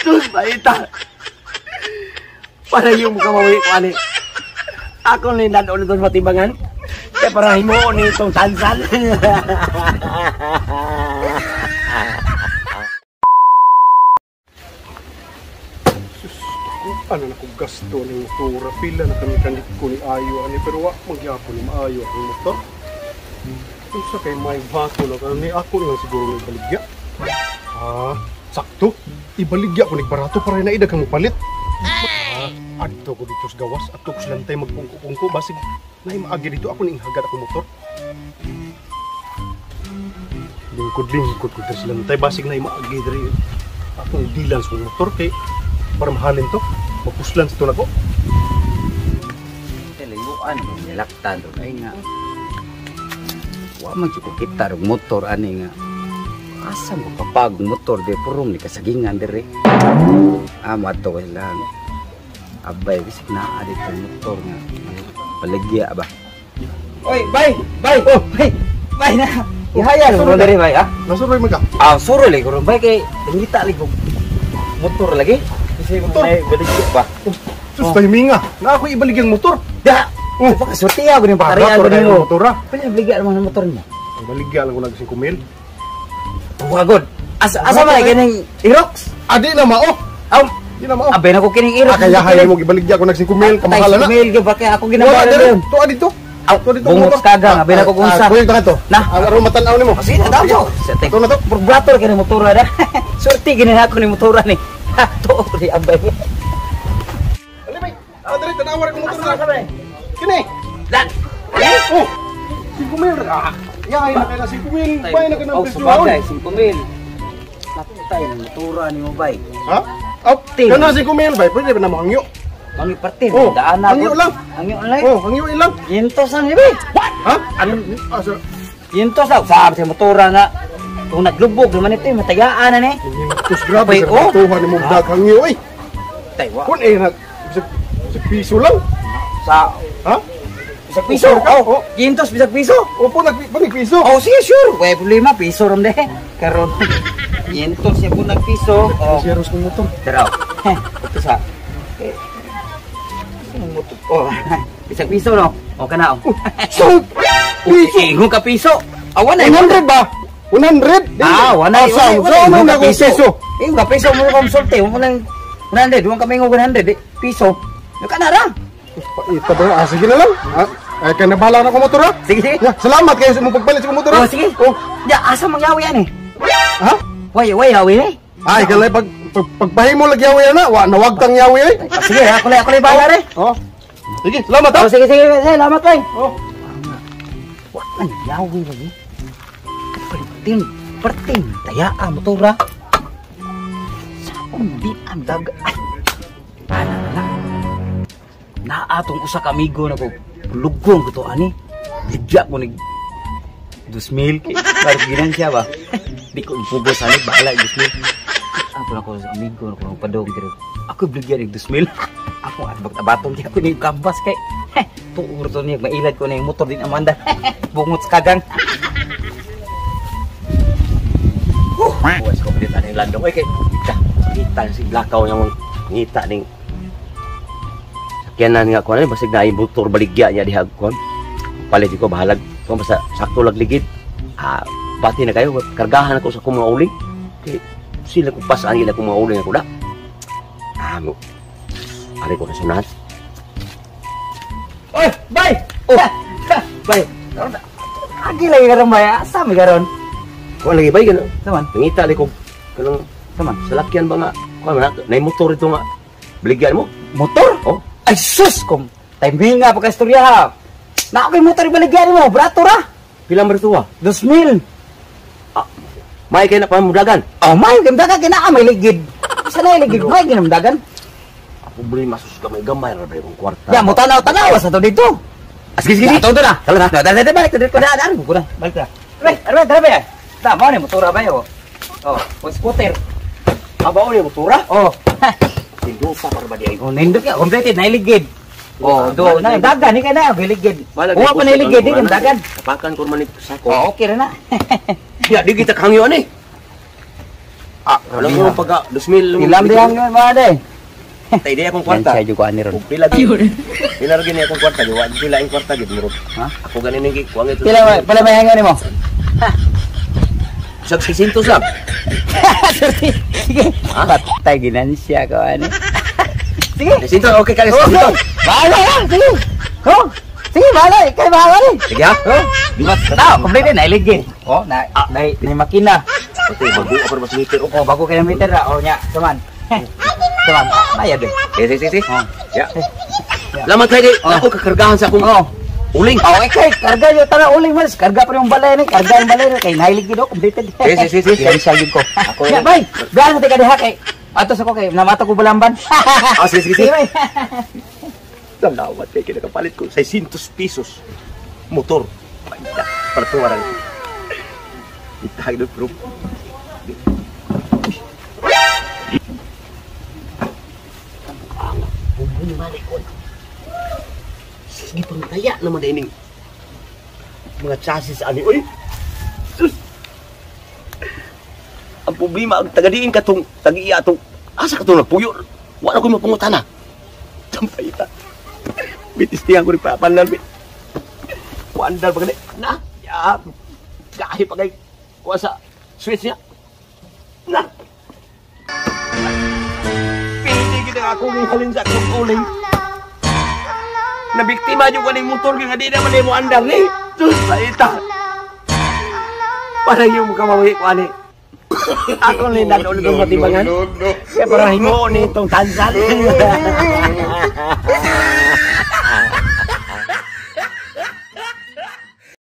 Sus, baita. Para yung muka mawi ko ani. Ako ni nandoon ito sa matibangan. Kaya para himuon ni itong tansan. Ano na kong gasto ng motora, pila na kami kanit ko ni Ayo ani, pero wak magyapon ni Maayo ang motor. Kung sa kay may bato na kami, ako lang siguro may baligya. Sakto, ibaligya ko ni barato para na idag kang palit. Adto ko dito sa gawas, adto ko silantay magpungko-pungko, basig na maagi dito ako ning hagad akong motor. Lingkod-lingkod ko dito silantay, basig na maagi diri akong dilan sa motor kay para mahalin to. Mapuslan sa ito na ko. Kalimuan, nilaktan doon ay nga. Wa man ko kita rin motor, ani nga. Asa mo kapag motor, di purong ni kasagingan diri. Amat to lang. Abay, bisik na dito motor nga. Paligya ba? Oy, bay! Bay! Oh, bay! Bay na! Ihaya lang mo diri, bay, ha? Nasuroy mo ka? Suroy lang ko, bay, kay nangita lang ko motor lagi. Kasi motor may baligya ba? Sus, timing nga. Na ako ibalig yung motor. Da! Baka sorti ako ng pakarian ko nimo. Motor ah. Pwede baligya naman ng motor niya. Baligya lang ko nag 5 mil. Wagod. Asa man kining Irox? Adi na mao. Aw, di na mao. abay na ko kining Irox. Kaya hay mo ibaligya ko nag 5 mil, kamahala na. 5 mil gyud ba kay ako ginabayaran yun. To dito. Aw, bungot kagang, abay na ko kunsa. Kuya na to. Na, aro matan-aw nimo. sige na daw. Ito na to. Purbator kini motora da. Sorti gini ako ni motora ni. To di abay. Ali bay. Dali tanawar ko motor na. Kini. Dan. Oh. 5 mil. Yahay na kaya 5 mil. Bay na kanang presyo. Sabagay 5 mil. Natay ni motora ni mo bay. Ha? Aw, kana 5 mil bay. Pwede ba na mo hangyo? Mangi partin, Oh, daan na hangyo lang. Hangyo lang. Oh, hangyo ilang. Yintos ang ibi. Ha? Ano? Asa? Yintos daw. Sabi sa motora nga. Kung naglubog naman ito, matayaan na ni. Tus grabe Abay, sa oh. batuhan ni mo daghang hangyo ay. Taywa. Kun sa piso lang. Sa Ha? bisag piso. Oh, yintos bisag piso. Opo nagpanig piso. Oh, sige, sure. Wala problema, piso ram de. Karon. Yintos siya po nagpiso. Oh, Si Eros kong motor. taraw. Ito sa. Oh, bisag piso no. O kana oh. So, piso. Ingon ka piso. Awan na. 100 ba? 100? Wala. So, ano na kung piso? Ingon ka piso mo kung sulti. Mo lang 100, duwang kami ingon 100 piso. Yung kana ra. Ito ba? Sige na lang. Ay, kaya nabahala na ko motor ha? Sige, sige. Ya, salamat kayo sa mong pagpalit sa motor ha? Oh, sige. Oh. Ya, asa mangyawi yan eh. Ha? Way, hawi eh. Ay, kalay pagpahimo lagi yawi na, nawag kang yawi eh. Sige, ako lang bahala rin. Oh. Sige, salamat ha? Oh, sige, salamat tay. Oh. Wah, ang yawi lagi. Perting, tayaan motora. Sa undi ang daga. Ay, na. Naatong usa ka amigo na ko. Lugong ko to ani. Bigya ko ni 2,000 para ginansya ba. Di ko pugos ani bahala 2,000. Ako na ko sa amigo na ko padong dito. Ako bigyan ni 2,000. Ako at bagtabaton di ako ni kambas kay. Tuur to niya mailad ko na yung motor din Amanda. Bungot sa kagang. Buwas ko pilit aning landong. Ay, kita si Blackout niya mong ngita ning sakyanan nga ko na. Basig na yung motor baligya niya dihag ko. Palit ko bahalag. Kung basta sakto lagligid. Bati na kayo. Kargahan ako sa kong mga uling. Kaya sila kung pasaan nila kung mga uling ako na. Ari ko na sunahan. Oy, bay! Oh! Bay! Agi lagi karon bay, asa mi karon? Kung lagi ba yun? Saman? Ngita li ko. Kanang Saman? salakyan ba nga? Kung na motor ito nga. Baligyan mo? Motor? Oh. Ay sus kom. Timing nga pagkastorya ha. Na ako motor ibaligyan mo, brato ra. Pilang bertuwa? 2,000. May kayo na pamudagan. Oh, may gimdagan kina may ligid. Isa na ligid, may gimdagan. Ako beli masus gamay-gamay ra ba yung kwarta. Ya mo tanaw-tanaw sa to dito. Sige. Ato to na. Tala na. Dali balik to dito na. Ko na. Balik na. Arbe. Tama ni motor ba yo? Oh, scooter. Abaw ni motora? Oh. Tindusa para ba di ay. Oh, nindot ka, completed na iligid. Oh, do na dagan ni kana biligid. Wala Wa pa na iligid di dagan. Tapakan ko man sako. Oh, okay ra na. Ya di kita kangyo ani. Alam mo pagka 2,000 Ilam diyan nga mga day. Tay di akong Yan kwarta. siya juga ani ron. Pila gyud. Pila ra gini akong kwarta, wa pila ang kwarta gyud murot. Ha? Ako ganin ning kuwang ito. Pila may hangan nimo? Sa 600 lang. Sige. Patay ginan siya ko ani. Sige. Sinto okay ka Oh, sinto. bahala lang. Sige. Oh. Sige, bahala. Ikaw bahala rin. Sige ha. Oh. Dimas ka tao. Kompleto na iligin. Oh, na makina. Okay, bago ako mas meter. Oh, bago kilometer na. Oh, nya. Saman. Saman. Bayad eh. Sige. Oh. Ya. Lamat lagi. Ako kakargahan sa akong Oh. uling. Oh, kay karga yo tara uling mas. Karga pa yung balay ni. Karga yung balay ni. Kay nahilig gid kompleted. Sige. Yan siya yun ko. Ako Ya, bay. Biyan sa tiga diha kay. Atos ako kay namata ko balamban. Sige. bay. Salamat kay kinakapalit ko 600 pesos. Motor. Para tuwaran. Itag do proof. Bumbun mali ko. Sige pang kaya naman ining mga chassis ani oy. Sus. Ang problema ang tagadiin katong tagiya tong asa katong nagpuyo. Wala ko mapangutana. Tampay ta. Bitis tiyan ko rin papanlan. Wandal pa ganit. Na, ya. Gahi pa kay kuha sa switch niya. Na. Pili kita ako ng halin sa akong uling. Nabiktima yung kaning motor nga di naman mo andar ni. Sus, paita. Parang yung mukha ko ani. Ako ni nanulog ang matibangan. Kaya parang himo ni itong tansan.